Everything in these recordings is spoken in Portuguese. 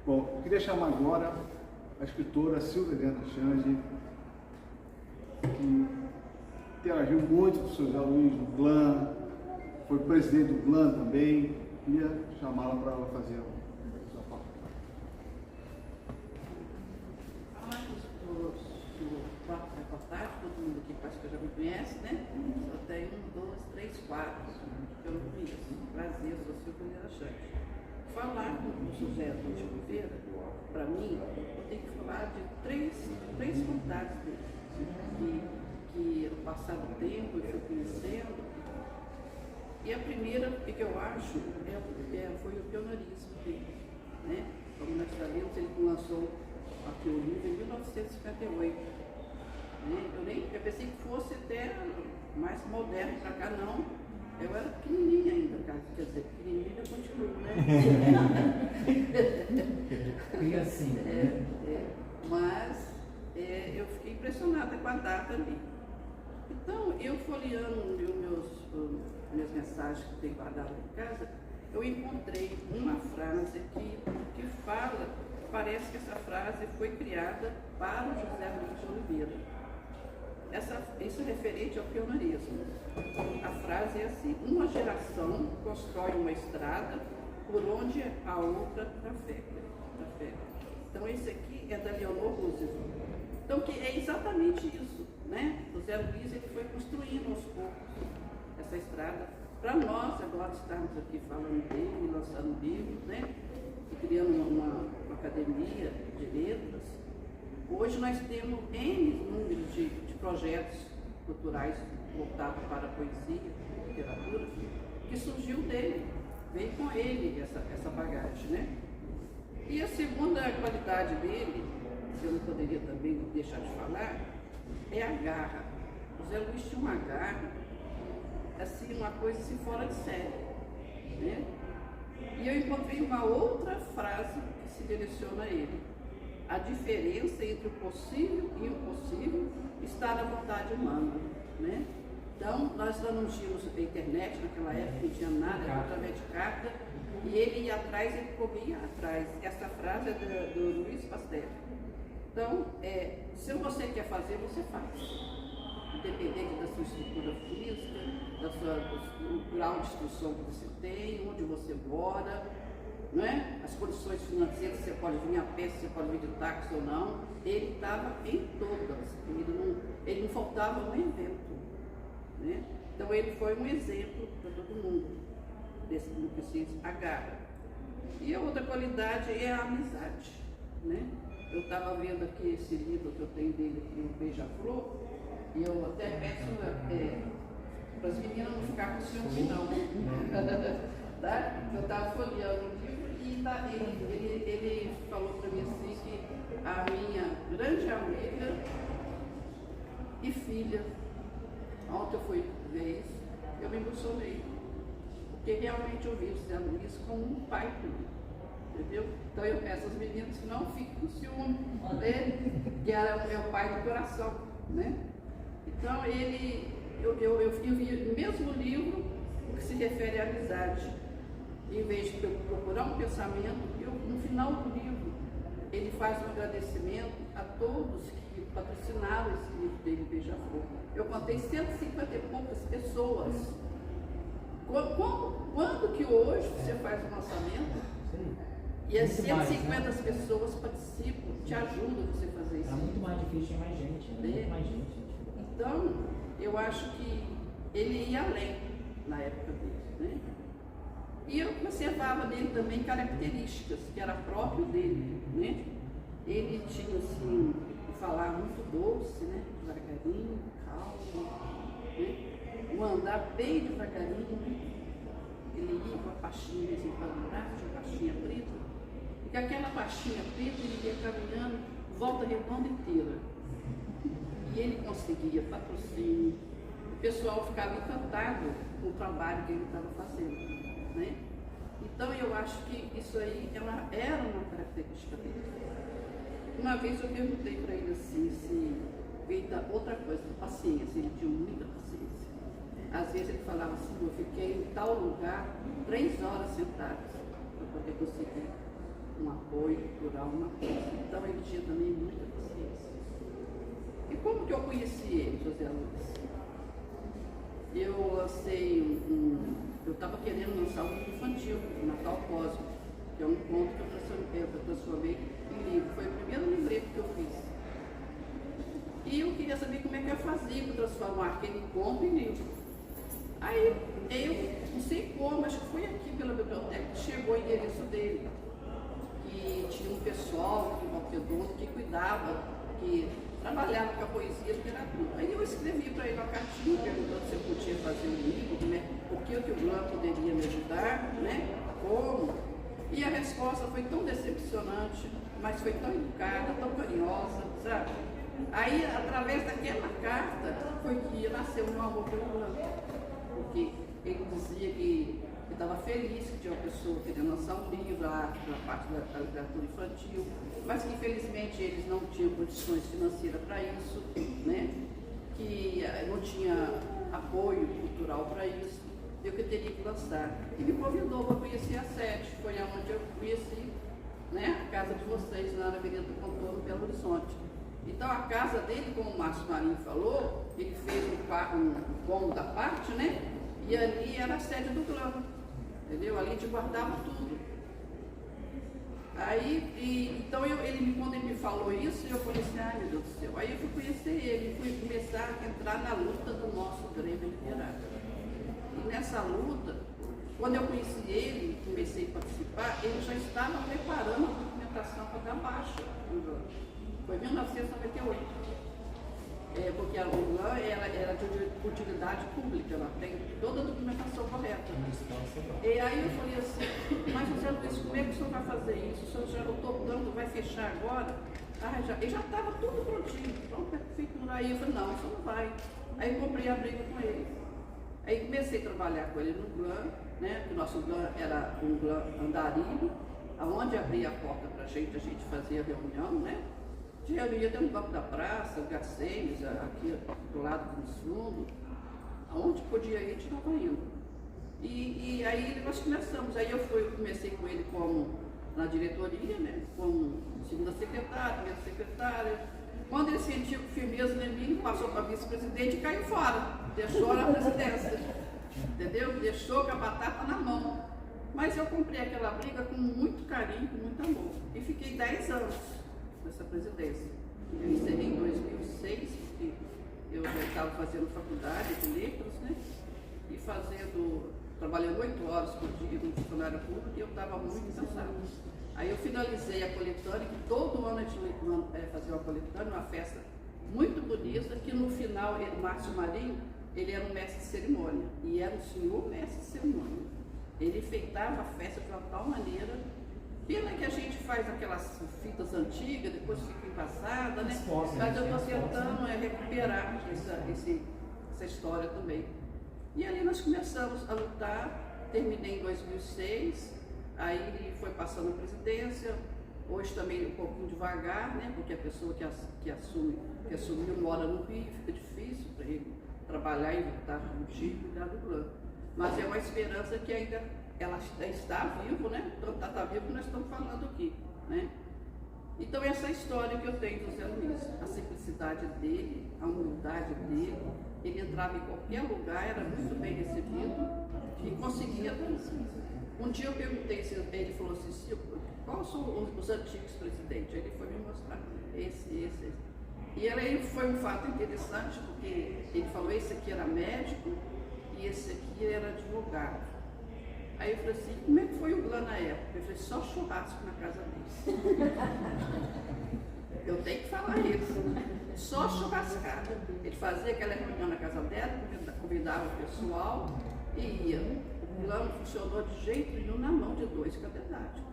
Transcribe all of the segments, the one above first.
Bom, eu queria chamar agora a escritora Silvia Helena Change, que interagiu muito com o Sr. José Luiz no GLAM, foi presidente do GLAM também. Queria chamá-la para ela fazer a sua fala. Quarto reportagem, todo mundo aqui parece que já me conhece, né? Só tem 1, 2, 3, 4 que eu não conheço. Prazer, sou Silvia Helena Change. Falar com o José Luiz Oliveira, para mim, eu tenho que falar de três vontades dele, que no passado tempo eu fui conhecendo. E a primeira, que eu acho, foi o pioneirismo dele, né? Como nós sabemos, ele lançou aqui o livro em 1958. Né? Eu pensei que fosse até mais moderno para cá, não. Eu era pequenininha ainda, quer dizer, pequenininha eu continuo, né? E assim, né? Mas eu fiquei impressionada com a data ali. Então, eu folheando minhas mensagens que tenho guardado em casa, eu encontrei uma frase que fala, parece que essa frase foi criada para o José Luiz de Oliveira. Isso é referente ao pioneirismo. A frase é assim: uma geração constrói uma estrada por onde a outra trafega. Então esse aqui é da Leonor Roosevelt. Então que é exatamente isso, né? O José Luiz ele foi construindo aos poucos essa estrada para nós agora estarmos aqui falando dele, lançando livros, né? E criando uma academia de letras. Hoje nós temos N números de projetos culturais voltados para a poesia, literatura, que surgiu dele, veio com ele essa bagagem, né? E a segunda qualidade dele, que eu não poderia também deixar de falar, é a garra. O Zé Luiz tinha uma garra, assim, uma coisa assim fora de série, né? E eu encontrei uma outra frase que se direciona a ele: a diferença entre o possível e o impossível está na vontade humana, né? Então, nós não tínhamos a internet naquela época, não tinha nada, era através de carta, e ele ia atrás, ele corria atrás. Essa frase é do Luiz Pasteur. Então, se você quer fazer, você faz. Independente da sua estrutura física, do grau de instrução que você tem, onde você mora, não é? As condições financeiras, você pode vir a pé, você pode vir de táxi ou não. Ele estava em todas, ele não faltava um evento, né? Então ele foi um exemplo para todo mundo, desse que se agarra. E a outra qualidade é a amizade, né? Eu estava vendo aqui esse livro que eu tenho dele, o Beija-Flor, e eu até peço para as meninas não ficarem com ciúme não. Tá? Eu estava folheando o livro e ele falou para mim assim que a minha grande amiga e filha, ontem eu fui ver isso, eu me emocionei, porque realmente eu vi o Zé Luiz como um pai para mim, entendeu? Então eu peço às meninas que não fiquem com ciúme dele, que é o pai do coração, né? Então eu vi no mesmo livro o que se refere à amizade. Em vez de procurar um pensamento, no final do livro, ele faz um agradecimento a todos que patrocinaram esse livro dele, Beija-Flor. Eu contei 150 e poucas pessoas. Quando que hoje você faz um lançamento e as 150 pessoas participam, te ajudam a você fazer isso? É muito mais difícil, tem mais gente, né? Muito mais gente. Então, eu acho que ele ia além na época dele, né? E eu observava nele também características que era próprio dele, né? Ele tinha, assim, falar muito doce, né? Devagarinho, calmo, né? Um andar bem devagarinho, né? Ele ia com a pastinha assim para andar, tinha pastinha preta, e com aquela pastinha preta ele ia caminhando volta redonda inteira. E ele conseguia patrocínio, o pessoal ficava encantado com o trabalho que ele estava fazendo, né? Então eu acho que isso aí era uma característica dele. Uma vez eu perguntei para ele assim, se feita outra coisa, paciência, ele tinha muita paciência. Às vezes ele falava assim, eu fiquei em tal lugar 3 horas sentado para poder conseguir um apoio cultural, uma coisa. Então ele tinha também muita paciência. E como que eu conheci ele, José Luiz? Eu lancei eu estava querendo lançar um livro infantil, Natal Cósmico, que é um conto que eu transformei em livro. Foi o primeiro livreto que eu fiz. E eu queria saber como é que eu fazia para transformar aquele conto em livro. Aí eu não sei como, acho que foi aqui pela biblioteca que chegou o endereço dele. Que tinha um pessoal aqui em Valquedoso que cuidava, que trabalhava com a poesia e literatura. Aí eu escrevi para ele uma cartinha perguntando se eu podia fazer um livro, né? O que o Glan poderia me ajudar, né? Como. E a resposta foi tão decepcionante, mas foi tão educada, tão carinhosa, sabe? Aí, através daquela carta, foi que nasceu o meu amor pelo Glan. Porque ele dizia que estava feliz que tinha uma pessoa querendo lançar um livro na parte da literatura infantil, mas que infelizmente eles não tinham condições financeiras para isso, né? Que não tinha apoio cultural para isso, eu que teria que lançar. E me convidou para conhecer a sede, foi onde eu conheci, né, a casa de vocês, lá na Avenida do Contorno, Belo Horizonte. Então a casa dele, como o Márcio Marinho falou, ele fez um cômodo da parte, né? E ali era a sede do Glan, entendeu? Ali a gente guardava tudo. Aí, quando ele me falou isso, eu falei assim, ai meu Deus do céu. Aí eu fui conhecer ele, fui começar a entrar na luta do nosso Grêmio Literário. E nessa luta, quando eu conheci ele, comecei a participar, ele já estava preparando a documentação para dar baixa no Glan. Foi em 1998. Porque a Glan era de utilidade pública, ela tem toda a documentação correta. E aí eu falei assim, mas José Luiz, como é que o senhor vai fazer isso? O senhor já lutou tanto, vai fechar agora? E já estava tudo prontinho, pronto, prefeitura. Aí eu falei, não, o senhor não vai. Aí eu comprei a briga com ele. Aí comecei a trabalhar com ele no Glan, né? Porque o nosso Glan era um Glan andarilho, aonde abria a porta para a gente fazia reunião, né? Eu ia ter um banco da praça, Gacemes, aqui do lado do fundo, aonde podia ir, a gente estava indo. E aí nós começamos, comecei com ele como na diretoria, né, como segunda secretária, primeira secretária. Quando ele sentiu firmeza em mim, passou para vice-presidente e caiu fora, deixou na presidência, entendeu? Deixou com a batata na mão. Mas eu comprei aquela briga com muito carinho, com muito amor, e fiquei 10 anos nessa presidência. Eu encerrei em 2006, porque eu já estava fazendo faculdade de letras, né? E trabalhando 8 horas por dia como funcionário público, e eu estava muito cansada. Aí eu finalizei a coletânea, que todo ano a gente fazia uma coletânea, uma festa muito bonita, que no final, o Márcio Marinho, ele era um mestre de cerimônia, e era o senhor mestre de cerimônia. Ele enfeitava a festa de uma tal maneira. Pena que a gente faz aquelas fitas antigas, depois fica envasada, né? Mas eu estou tentando recuperar essa história também. E ali nós começamos a lutar, terminei em 2006, aí ele foi passando a presidência, hoje também um pouquinho devagar, né? Porque a pessoa que assumiu mora no Rio, fica difícil para ele trabalhar e voltar no Rio e cuidar do Glan. Mas é uma esperança que ainda ela está viva, né? Tanto está vivo que nós estamos falando aqui, né? Então essa história que eu tenho do Zé Luiz, a simplicidade dele, a humildade dele, ele entrava em qualquer lugar, era muito bem recebido e conseguia. Um dia eu perguntei, ele falou assim, quais são os antigos presidentes? Ele foi me mostrar esse. E aí foi um fato interessante, porque ele falou, esse aqui era médico e esse aqui era advogado. Aí eu falei assim, como é que foi o Glan na época? Eu falei, só churrasco na casa deles. Eu tenho que falar isso. Só churrascada. Ele fazia aquela reunião na casa dela, convidava o pessoal e ia. O Glan funcionou de jeito nenhum na mão de 2 catedráticos.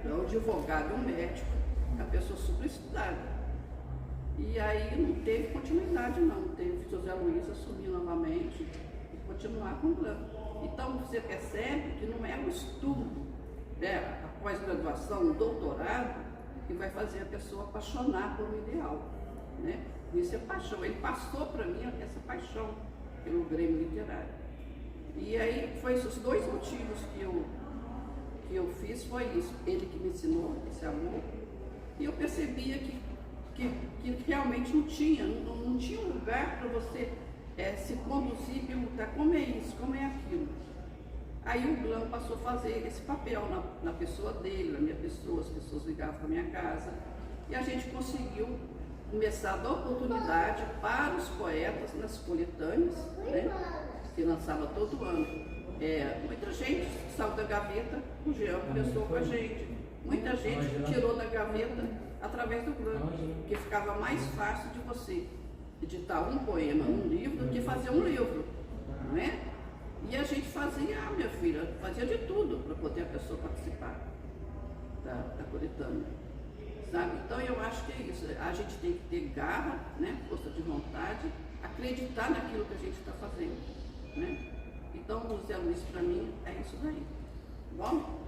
O advogado e o médico, a pessoa super estudada. E aí não teve continuidade não. Teve o José Luiz assumir novamente e continuar com o Glan. Então você percebe que não é o estudo, né, a pós-graduação, o doutorado, que vai fazer a pessoa apaixonar por um ideal, né? Isso é paixão. Ele passou para mim essa paixão pelo Grêmio Literário. E aí foi esses 2 motivos que eu fiz foi isso, ele que me ensinou esse amor, e eu percebia que realmente não tinha um lugar para você se conduzir e perguntar como é isso, como é aquilo. Aí o GLAM passou a fazer esse papel na pessoa dele, na minha pessoa, as pessoas ligavam para a minha casa, e a gente conseguiu começar a dar oportunidade para os poetas nas coletâneas, né, que lançava todo ano. Muita gente saiu da gaveta, o Jean começou com a gente. Muita gente tirou da gaveta através do GLAM, porque ficava mais fácil de você editar um poema num livro do que fazer um livro, não é? E a gente fazia, minha filha, fazia de tudo para poder a pessoa participar da coletânea, sabe? Então eu acho que é isso, a gente tem que ter garra, né, força de vontade, acreditar naquilo que a gente está fazendo, né? Então o Zé Luiz para mim é isso daí, bom?